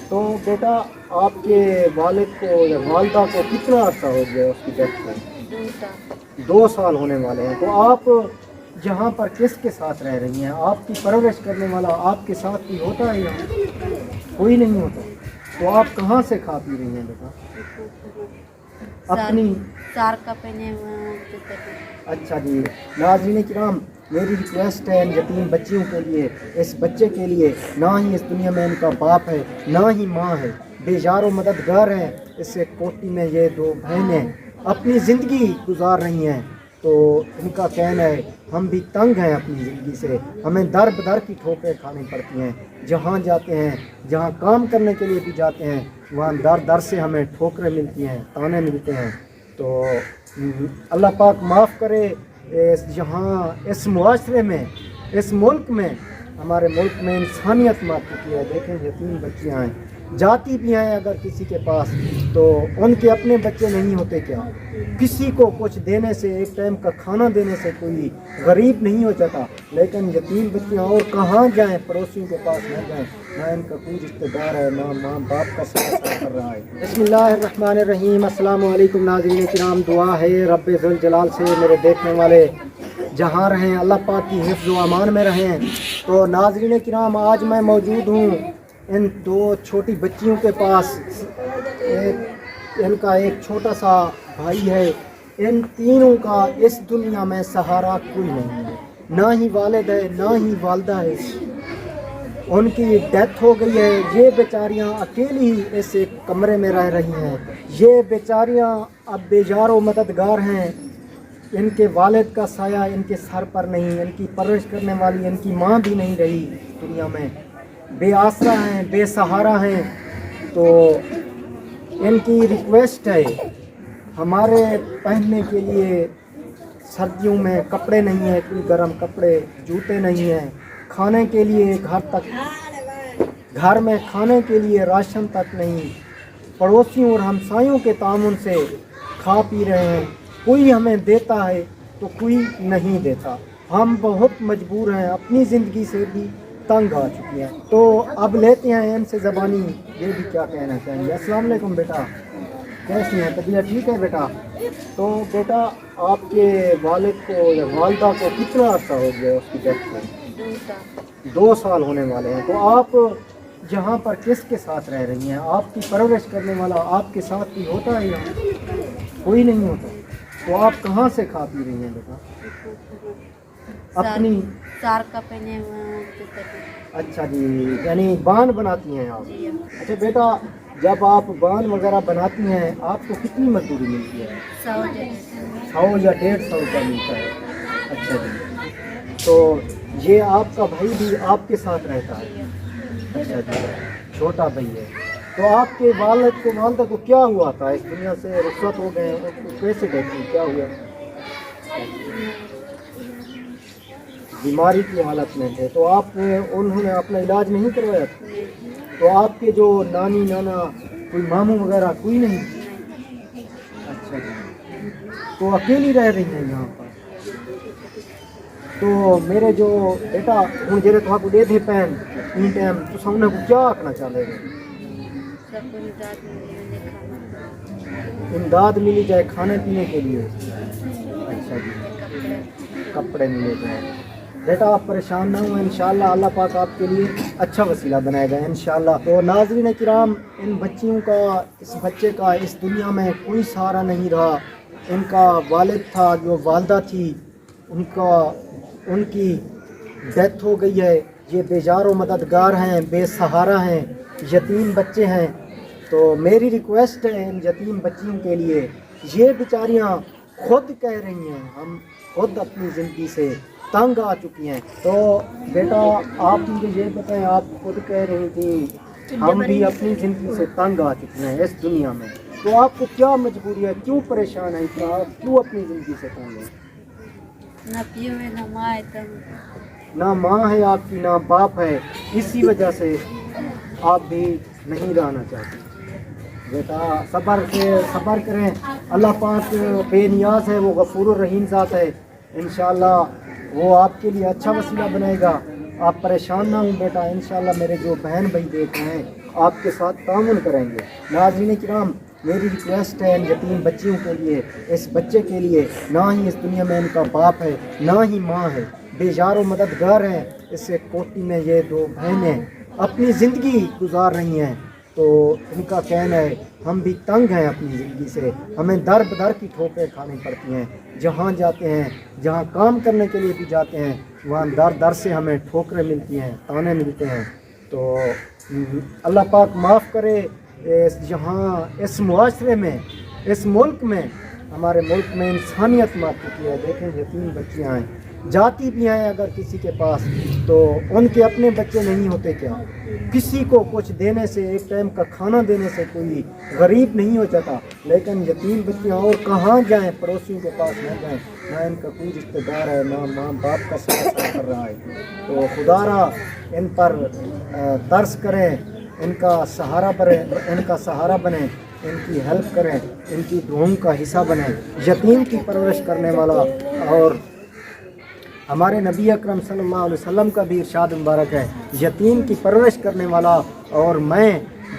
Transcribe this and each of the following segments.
تو بیٹا آپ کے والد کو یا والدہ کو کتنا عرصہ ہو گیا اس کی ڈیتھ کو؟ 2 سال ہونے والے ہیں۔ تو آپ جہاں پر کس کے ساتھ رہ رہی ہیں؟ آپ کی پرورش کرنے والا آپ کے ساتھ بھی ہوتا ہے یہاں؟ کوئی نہیں ہوتا۔ تو آپ کہاں سے کھا پی رہی ہیں بیٹا؟ اپنی سار کا پہنے اچھا جی، ناظرین کرام، میری ریکویسٹ ہے ان یتیم بچیوں کے لیے، اس بچے کے لیے، نہ ہی اس دنیا میں ان کا باپ ہے نہ ہی ماں ہے، بے یار و مددگار ہیں، اس سے کوٹی میں یہ 2 بہنیں اپنی زندگی گزار رہی ہیں۔ تو ان کا کہنا ہے ہم بھی تنگ ہیں اپنی زندگی سے، ہمیں در بدر کی ٹھوکریں کھانی پڑتی ہیں، جہاں جاتے ہیں، جہاں کام کرنے کے لیے بھی جاتے ہیں، وہاں در در سے ہمیں ٹھوکریں ملتی ہیں، تانے ملتے ہیں۔ تو اللہ پاک معاف کرے، اس معاشرے میں، اس ملک میں، ہمارے ملک میں انسانیت مر چکی ہے۔ دیکھیں یتیم بچیاں ہیں، جاتی بھی ہیں اگر کسی کے پاس تو ان کے اپنے بچے نہیں ہوتے کیا؟ کسی کو کچھ دینے سے، ایک ٹائم کا کھانا دینے سے کوئی غریب نہیں ہو جاتا، لیکن یتیم بچیاں اور کہاں جائیں؟ پڑوسیوں کے پاس نہ جائیں، نہ ان کا کوئی رشتہ دار ہے، نہ ماں باپ کا ساتھ کر رہا ہے۔ بسم اللہ الرحمن الرحیم۔ السلام علیکم ناظرین کرام، دعا ہے رب ذوالجلال سے میرے دیکھنے والے جہاں رہیں اللہ پاک کی حفظ و امان میں رہیں۔ تو ناظرین کرام، آج میں موجود ہوں ان 2 چھوٹی بچیوں کے پاس۔ ان کا ایک چھوٹا سا بھائی ہے۔ ان تینوں کا اس دنیا میں سہارا کوئی نہیں ہے، نہ ہی والد ہے نہ ہی والدہ ہے، ان کی ڈیتھ ہو گئی ہے۔ یہ بیچاریاں اکیلی ہی اس ایک کمرے میں رہ رہی ہیں۔ یہ بیچاریاں اب بے یار و مددگار ہیں، ان کے والد کا سایہ ان کے سر پر نہیں، ان کی پرورش کرنے والی ان کی ماں بھی نہیں رہی دنیا میں، بے آسرا ہیں، بے سہارا ہیں۔ تو ان کی ریکویسٹ ہے، ہمارے پہننے کے لیے سردیوں میں کپڑے نہیں ہیں، کوئی گرم کپڑے، جوتے نہیں ہیں، کھانے کے لیے گھر میں کھانے کے لیے راشن تک نہیں، پڑوسیوں اور ہمسایوں کے تعاون سے کھا پی رہے ہیں۔ کوئی ہمیں دیتا ہے تو کوئی نہیں دیتا، ہم بہت مجبور ہیں، اپنی زندگی سے بھی تنگ آ چکی ہیں۔ تو اب لیتے ہیں ان سے زبانی، یہ بھی کیا کہنا چاہیں گے۔ السلام علیکم بیٹا، کیسی ہیں؟ طبیعت ٹھیک ہے بیٹا؟ تو بیٹا آپ کے والد کو یا والدہ کو کتنا عرصہ ہو گیا اس کی ڈیتھ کو؟ 2 سال ہونے والے ہیں۔ تو آپ جہاں پر کس کے ساتھ رہ رہی ہیں؟ آپ کی پرورش کرنے والا آپ کے ساتھ بھی ہوتا ہے یہاں؟ کوئی نہیں ہوتا۔ تو آپ کہاں سے کھا پی رہی ہیں بیٹا؟ اپنی سار کا پہنے اچھا جی، یعنی بان بناتی ہیں آپ؟ اچھا بیٹا، جب آپ بان وغیرہ بناتی ہیں آپ کو کتنی مزدوری ملتی ہے؟ 100 یا 150 روپیہ ملتا ہے؟ اچھا جی، تو یہ آپ کا بھائی بھی آپ کے ساتھ رہتا ہے؟ اچھا جی، چھوٹا بھائی ہے۔ تو آپ کے والد کو والدہ کو کیا ہوا تھا؟ اس دنیا سے رخصت ہو گئے ہیں، کیسے دیکھیں کیا ہوا؟ بیماری کی حالت میں تھے۔ تو انہوں نے اپنا علاج نہیں کروایا تھا؟ تو آپ کے جو نانی نانا، کوئی ماموں وغیرہ کوئی نہیں؟ اچھا جی، تو اکیلی رہ رہی ہیں یہاں پر؟ تو میرے جو بیٹا ہوں جیرے تو آپ کو دے دے پین این ٹائم تو سامنے کو کیا آکھنا چاہتے ہیں؟ امداد ملی جائے کھانے پینے کے لیے۔ اچھا جی، کپڑے ملے جائیں۔ بیٹا آپ پریشان نہ ہوں، انشاءاللہ اللہ پاک آپ کے لیے اچھا وسیلہ بنائے گا انشاءاللہ۔ تو ناظرین کرام، ان بچیوں کا، اس بچے کا اس دنیا میں کوئی سہارا نہیں رہا۔ ان کا والد تھا، جو والدہ تھی، ان کی ڈیتھ ہو گئی ہے۔ یہ بے یار و مددگار ہیں، بے سہارا ہیں، یتیم بچے ہیں۔ تو میری ریکویسٹ ہے ان یتیم بچیوں کے لیے، یہ بیچاریاں خود کہہ رہی ہیں ہم خود اپنی زندگی سے تنگ آ چکی ہیں۔ تو بیٹا آپ مجھے یہ بتائیں، آپ خود کہہ رہی تھی ہم بھی اپنی زندگی سے تنگ آ چکے ہیں اس دنیا میں، تو آپ کو کیا مجبوری ہے؟ کیوں پریشان ہیں؟ کیوں اپنی زندگی سے تنگ ہیں؟ نہ ماں ہے آپ کی، نہ باپ ہے، اسی وجہ سے آپ بھی نہیں رہنا چاہتے۔ بیٹا صبر کریں، اللہ پاک بے نیاز ہے، وہ غفور الرحیم ذات ہے، انشاءاللہ وہ آپ کے لیے اچھا وسیلہ بنائے گا۔ آپ پریشان نہ ہوں بیٹا، انشاءاللہ میرے جو بہن بھائی دیکھ رہے ہیں آپ کے ساتھ تعاون کریں گے۔ ناظرین کرام، میری ریکویسٹ ہے ان یتیم بچیوں کے لیے، اس بچے کے لیے نہ ہی اس دنیا میں ان کا باپ ہے نہ ہی ماں ہے، بے یار و مددگار ہیں۔ اس سے کوٹی میں یہ دو بہنیں اپنی زندگی گزار رہی ہیں، تو ان کا کہنا ہے ہم بھی تنگ ہیں اپنی زندگی سے، ہمیں در بدر کی ٹھوکریں کھانی پڑتی ہیں، جہاں جاتے ہیں، جہاں کام کرنے کے لیے بھی جاتے ہیں، وہاں در در سے ہمیں ٹھوکریں ملتی ہیں، تانے ملتے ہیں۔ تو اللہ پاک معاف کرے، جہاں اس معاشرے میں، اس ملک میں، ہمارے ملک میں انسانیت مر چکی ہے۔ دیکھیں یتیم بچیاں ہیں، جاتی بھی ہیں اگر کسی کے پاس تو ان کے اپنے بچے نہیں ہوتے کیا؟ کسی کو کچھ دینے سے، ایک ٹائم کا کھانا دینے سے کوئی غریب نہیں ہو جاتا، لیکن یتیم بچیاں اور کہاں جائیں؟ پڑوسیوں کے پاس نہ جائیں، نہ ان کا کوئی رشتہ دار ہے، نہ ماں باپ کا ساتھ کر رہا ہے۔ تو خدا را ان پر ترس کریں، ان کا سہارا بنیں، ان کی ہیلپ کریں، ان کی دعاؤں کا حصہ بنیں۔ یتیم کی پرورش کرنے والا، اور ہمارے نبی اکرم صلی اللہ علیہ وسلم کا بھی ارشاد مبارک ہے، یتیم کی پرورش کرنے والا اور میں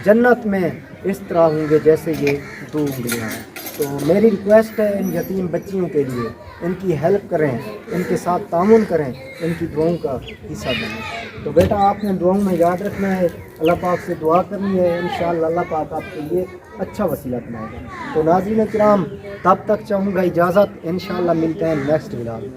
جنت میں اس طرح ہوں گے جیسے یہ دو انگلیاں ہیں۔ تو میری ریکویسٹ ہے ان یتیم بچیوں کے لیے، ان کی ہیلپ کریں، ان کے ساتھ تعاون کریں، ان کی دعاؤں کا حصہ بنیں۔ تو بیٹا آپ نے دعاؤں میں یاد رکھنا ہے، اللہ پاک سے دعا کرنی ہے، انشاءاللہ اللہ پاک آپ کے لیے اچھا وسیلہ بنائے گا۔ تو ناظرین کرام، تب تک چاہوں گا اجازت، انشاءاللہ ملتے ہیں نیکسٹ ویڈیو میں۔